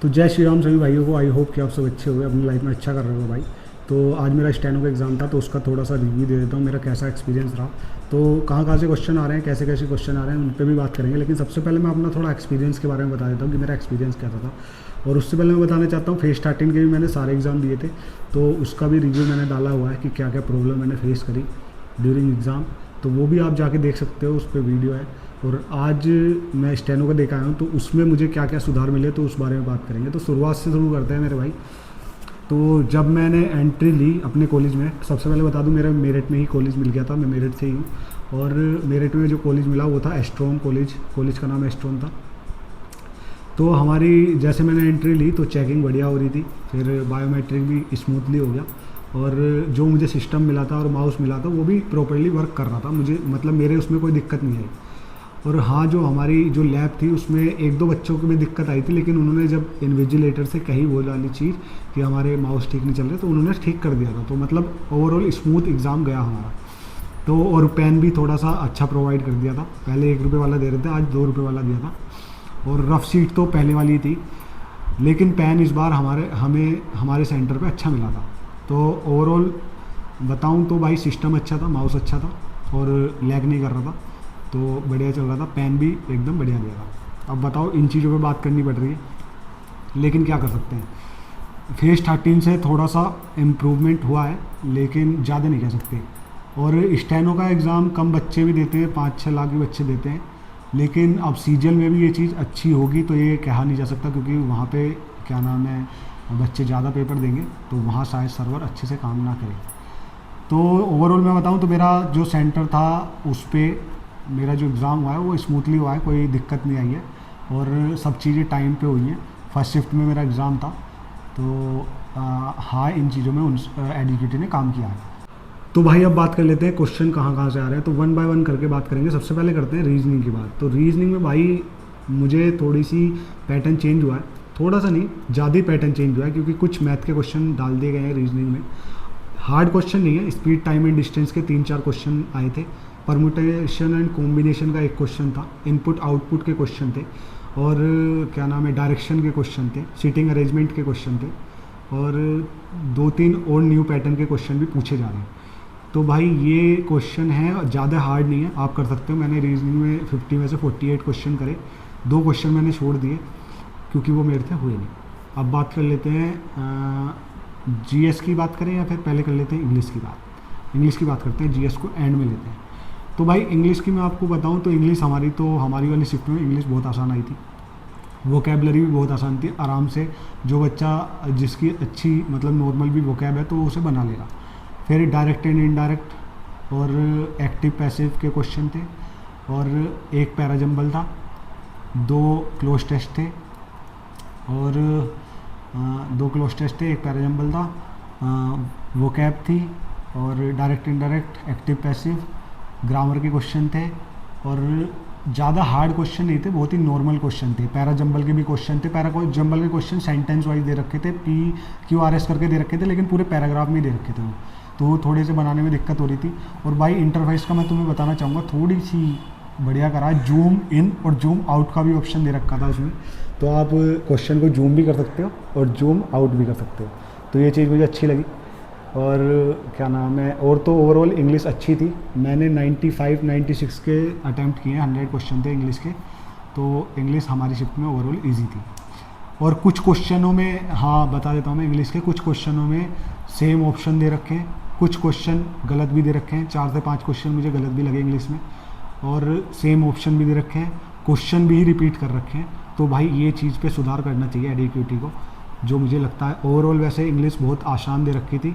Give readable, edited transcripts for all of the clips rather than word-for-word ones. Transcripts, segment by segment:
तो जय श्री राम सभी भाइयों को। आई होप कि आप सब अच्छे हो गए, अपनी लाइफ में अच्छा कर रहे हो भाई। तो आज मेरा स्टेनो का एग्ज़ाम था, तो उसका थोड़ा सा रिव्यू दे देता हूँ, मेरा कैसा एक्सपीरियंस रहा। तो कहाँ कहाँ से क्वेश्चन आ रहे हैं, कैसे कैसे क्वेश्चन आ रहे हैं, उन पर भी बात करेंगे। लेकिन सबसे पहले मैं अपना थोड़ा एक्सपीरियंस के बारे में बता देता हूँ कि मेरा एक्सपीरियंस कैसा था। और उससे पहले मैं बताना चाहता हूँ, फेस 13 के भी मैंने सारे एग्ज़ाम दिए थे, तो उसका भी रिव्यू मैंने डाला हुआ है कि क्या क्या प्रॉब्लम मैंने फेस करी ड्यूरिंग एग्ज़ाम। तो वो भी आप जाके देख सकते हो, उस पर वीडियो है। और आज मैं स्टेनो का देखा हूँ, तो उसमें मुझे क्या क्या सुधार मिले, तो उस बारे में बात करेंगे। तो शुरुआत से शुरू करते हैं मेरे भाई। तो जब मैंने एंट्री ली अपने कॉलेज में, सबसे पहले बता दूं, मेरा मेरिट में ही कॉलेज मिल गया था, मैं मेरिट से ही हूँ। और मेरिट में जो कॉलेज मिला वो था एस्ट्रोम कॉलेज, कॉलेज का नाम एस्ट्रोम था। तो हमारी जैसे मैंने एंट्री ली तो चेकिंग बढ़िया हो रही थी, फिर बायोमेट्रिक भी स्मूथली हो गया, और जो मुझे सिस्टम मिला था और माउस मिला था वो भी प्रॉपर्ली वर्क कर रहा था, मुझे मतलब मेरे उसमें कोई दिक्कत नहीं आई। और हाँ, जो हमारी जो लैब थी उसमें एक दो बच्चों को भी दिक्कत आई थी, लेकिन उन्होंने जब इन्विजिलेटर से कही वो वाली चीज़ कि हमारे माउस ठीक नहीं चल रहे, तो उन्होंने ठीक कर दिया था। तो मतलब ओवरऑल स्मूथ एग्ज़ाम गया हमारा। तो और पेन भी थोड़ा सा अच्छा प्रोवाइड कर दिया था, पहले 1 रुपये वाला दे रहे थे, आज 2 रुपये वाला दिया था। और रफ़ शीट तो पहले वाली थी, लेकिन पेन इस बार हमारे सेंटर पे अच्छा मिला था। तो ओवरऑल बताऊं तो भाई सिस्टम अच्छा था, माउस अच्छा था, और लैग नहीं कर रहा था, तो बढ़िया चल रहा था। पेन भी एकदम बढ़िया दिया था। अब बताओ, इन चीज़ों पे बात करनी पड़ रही है, लेकिन क्या कर सकते हैं। फेज 13 से थोड़ा सा इम्प्रूवमेंट हुआ है, लेकिन ज़्यादा नहीं कह सकते। और स्टेनो का एग्ज़ाम कम बच्चे भी देते हैं, 5-6 लाख भी बच्चे देते हैं, लेकिन अब सीजीएल में भी ये चीज़ अच्छी होगी तो ये कहा नहीं जा सकता, क्योंकि वहाँ पे क्या नाम है, बच्चे ज़्यादा पेपर देंगे, तो वहाँ शायद सर्वर अच्छे से काम ना करे। तो ओवरऑल मैं बताऊँ तो मेरा जो सेंटर था उस पर मेरा जो एग्ज़ाम हुआ है वो स्मूथली हुआ है, कोई दिक्कत नहीं आई है, और सब चीज़ें टाइम पे हुई हैं। फर्स्ट शिफ्ट में मेरा एग्ज़ाम था, तो हाँ, इन चीज़ों में उन एडुकेटी ने काम किया है। तो भाई अब बात कर लेते हैं क्वेश्चन कहाँ कहाँ से आ रहे हैं, तो 1 बाय 1 करके बात करेंगे। सबसे पहले करते हैं रीजनिंग की बात। तो रीजनिंग में भाई मुझे थोड़ी सी पैटर्न चेंज हुआ है, थोड़ा सा नहीं, ज़्यादा ही पैटर्न चेंज हुआ है, क्योंकि कुछ मैथ के क्वेश्चन डाल दिए गए हैं रीजनिंग में। हार्ड क्वेश्चन नहीं है, स्पीड टाइम एंड डिस्टेंस के 3-4 क्वेश्चन आए थे, परमुटेशन एंड कॉम्बिनेशन का एक क्वेश्चन था, इनपुट आउटपुट के क्वेश्चन थे, और क्या नाम है, डायरेक्शन के क्वेश्चन थे, सीटिंग अरेंजमेंट के क्वेश्चन थे, और 2-3 और न्यू पैटर्न के क्वेश्चन भी पूछे जा रहे हैं। तो भाई ये क्वेश्चन है, ज़्यादा हार्ड नहीं है, आप कर सकते हो। मैंने रीजनिंग में 50 में से 48 क्वेश्चन करे, 2 क्वेश्चन मैंने छोड़ दिए क्योंकि वो मेरे से हुए नहीं। अब बात कर लेते हैं जीएस की बात करें, या फिर पहले कर लेते हैं इंग्लिश की बात। इंग्लिश की बात करते हैं, जीएस को एंड में लेते हैं। तो भाई इंग्लिश की मैं आपको बताऊं तो इंग्लिश हमारी वाली शिफ्ट में इंग्लिश बहुत आसान आई थी, वोकेबलरी भी बहुत आसान थी, आराम से जो बच्चा जिसकी अच्छी मतलब नॉर्मल भी वोकेब है तो वो उसे बना लेगा। फिर डायरेक्ट एंड इनडायरेक्ट और एक्टिव पैसिव के क्वेश्चन थे, और एक पैराजंबल था, 2 क्लोज टेस्ट थे, और 2 क्लोज टेस्ट थे, एक पैराजंबल था, वोकैब थी, और direct indirect, active passive, grammar के क्वेश्चन थे, और ज़्यादा हार्ड क्वेश्चन नहीं थे, बहुत ही नॉर्मल क्वेश्चन थे। पैराजंबल के भी क्वेश्चन थे, पैराजंबल के क्वेश्चन सेंटेंस वाइज दे रखे थे, PQRS करके दे रखे थे, लेकिन पूरे पैराग्राफ में दे रखे थे वो, तो थोड़े से बनाने में दिक्कत हो रही थी। और भाई इंटरफेस का मैं तुम्हें बताना चाहूँगा, थोड़ी सी बढ़िया करा, जूम इन और जूम आउट का भी ऑप्शन दे रखा था उसमें, तो आप क्वेश्चन को जूम भी कर सकते हो और जूम आउट भी कर सकते हो, तो ये चीज़ मुझे अच्छी लगी। और क्या नाम है, और तो ओवरऑल इंग्लिश अच्छी थी। मैंने 95-96 के अटैम्प्ट किए हैं, 100 क्वेश्चन थे इंग्लिश के, तो इंग्लिश हमारी शिफ्ट में ओवरऑल ईजी थी। और कुछ क्वेश्चनों में, हाँ बता देता हूँ मैं, इंग्लिश के कुछ क्वेश्चनों में सेम ऑप्शन दे रखे हैं, कुछ क्वेश्चन गलत भी दे रखे हैं, 4 से 5 क्वेश्चन मुझे गलत भी लगे इंग्लिश में, और सेम ऑप्शन भी दे रखे हैं, क्वेश्चन भी रिपीट कर रखे हैं। तो भाई ये चीज़ पे सुधार करना चाहिए एडुकेटी को, जो मुझे लगता है। ओवरऑल वैसे इंग्लिश बहुत आसान दे रखी थी,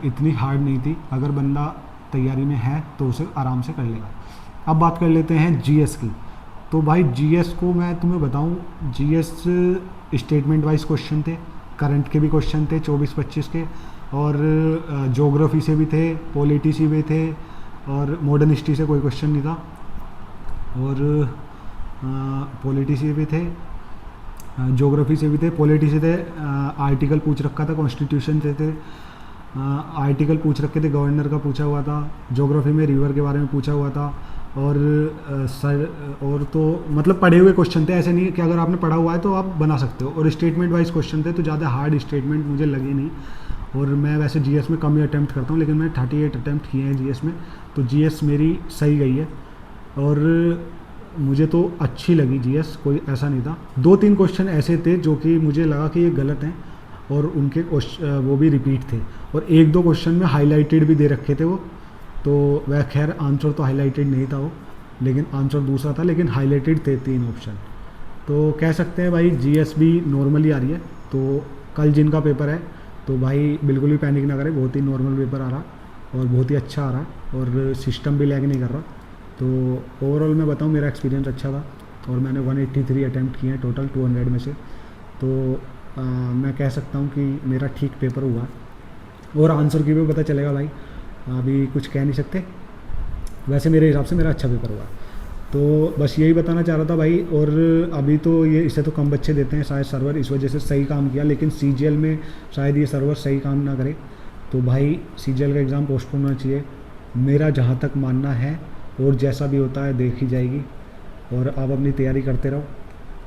इतनी हार्ड नहीं थी, अगर बंदा तैयारी में है तो उसे आराम से कर लेगा। अब बात कर लेते हैं जीएस की। तो भाई जीएस को मैं तुम्हें बताऊं, जीएस स्टेटमेंट वाइज क्वेश्चन थे, करंट के भी क्वेश्चन थे 24-25 के, और ज्योग्राफी से भी थे, पॉलिटी से भी थे, और मॉडर्न हिस्ट्री से कोई क्वेश्चन नहीं था, और पॉलिटी से भी थे, ज्योग्राफी से भी थे, पॉलिटी से थे, आर्टिकल पूछ रखा था, कॉन्स्टिट्यूशन से थे, आर्टिकल पूछ रखे थे, गवर्नर का पूछा हुआ था, ज्योग्राफी में रिवर के बारे में पूछा हुआ था, और सर और तो मतलब पढ़े हुए क्वेश्चन थे, ऐसे नहीं कि अगर आपने पढ़ा हुआ है तो आप बना सकते हो, और स्टेटमेंट वाइज क्वेश्चन थे तो ज़्यादा हार्ड स्टेटमेंट मुझे लगे नहीं। और मैं वैसे जीएस में कम ही अटैम्प्ट करता हूँ, लेकिन मैंने 38 अटैम्प्ट किए हैं जीएस में, तो जीएस मेरी सही गई है। और मुझे तो अच्छी लगी जीएस, कोई ऐसा नहीं था। 2-3 क्वेश्चन ऐसे थे जो कि मुझे लगा कि ये गलत हैं, और उनके वो भी रिपीट थे, और 1-2 क्वेश्चन में हाईलाइटेड भी दे रखे थे वो। तो वह खैर आंसर तो हाईलाइटेड नहीं था वो, लेकिन आंसर दूसरा था, लेकिन हाईलाइटेड थे 3 ऑप्शन। तो कह सकते हैं भाई जीएस भी नॉर्मली आ रही है। तो कल जिनका पेपर है तो भाई बिल्कुल भी पैनिक ना करें, बहुत ही नॉर्मल पेपर आ रहा और बहुत ही अच्छा आ रहा, और सिस्टम भी लैग नहीं कर रहा। तो ओवरऑल मैं बताऊं, मेरा एक्सपीरियंस अच्छा था, और मैंने 183 अटैम्प्ट किए हैं टोटल 200 में से। तो मैं कह सकता हूं कि मेरा ठीक पेपर हुआ, और आंसर की भी पता चलेगा भाई, अभी कुछ कह नहीं सकते। वैसे मेरे हिसाब से मेरा अच्छा पेपर हुआ। तो बस यही बताना चाह रहा था भाई। और अभी तो ये इसे तो कम बच्चे देते हैं शायद सर्वर, इस वजह से सही काम किया, लेकिन सीजीएल में शायद ये सर्वर सही काम ना करे। तो भाई सीजीएल का एग्ज़ाम पोस्टपोन होना चाहिए, मेरा जहाँ तक मानना है, और जैसा भी होता है देखी जाएगी। और आप अपनी तैयारी करते रहो।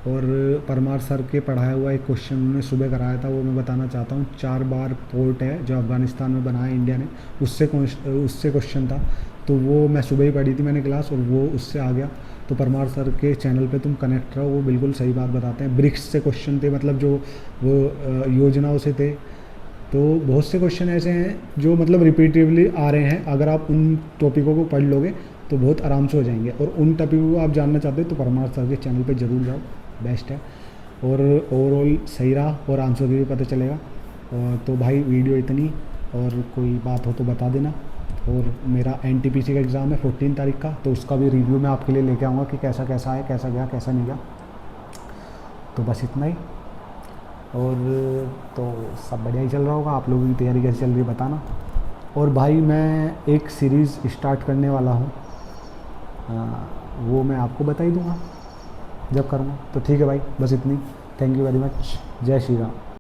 और परमार सर के पढ़ाया हुआ एक क्वेश्चन उन्होंने सुबह कराया था, वो मैं बताना चाहता हूँ। 4 बार पोर्ट है जो अफ़गानिस्तान में बनाया इंडिया ने, उससे क्वेश्चन था। तो वो मैं सुबह ही पढ़ी थी मैंने क्लास, और वो उससे आ गया। तो परमार सर के चैनल पे तुम कनेक्ट रहो, वो बिल्कुल सही बात बताते हैं। ब्रिक्स से क्वेश्चन थे, मतलब जो वो योजनाओं से थे। तो बहुत से क्वेश्चन ऐसे हैं जो मतलब रिपीटिवली आ रहे हैं, अगर आप उन टॉपिकों को पढ़ लोगे तो बहुत आराम से हो जाएंगे। और उन टॉपिकों को आप जानना चाहते हो तो परमार सर के चैनल पे ज़रूर जाओ, बेस्ट है। और ओवरऑल सही रहा, और आंसर भी पता चलेगा। और तो भाई वीडियो इतनी, और कोई बात हो तो बता देना। और मेरा एनटीपीसी का एग्ज़ाम है 14 तारीख का, तो उसका भी रिव्यू मैं आपके लिए लेके आऊँगा कि कैसा कैसा है, कैसा गया कैसा नहीं गया। तो बस इतना ही। और तो सब बढ़िया ही चल रहा होगा, आप लोगों की तैयारी कैसी चल रही है बताना। और भाई मैं एक सीरीज़ स्टार्ट करने वाला हूँ, वो मैं आपको बता ही दूँगा जब करूँगा। तो ठीक है भाई, बस इतनी। Thank you very much. जय श्री राम।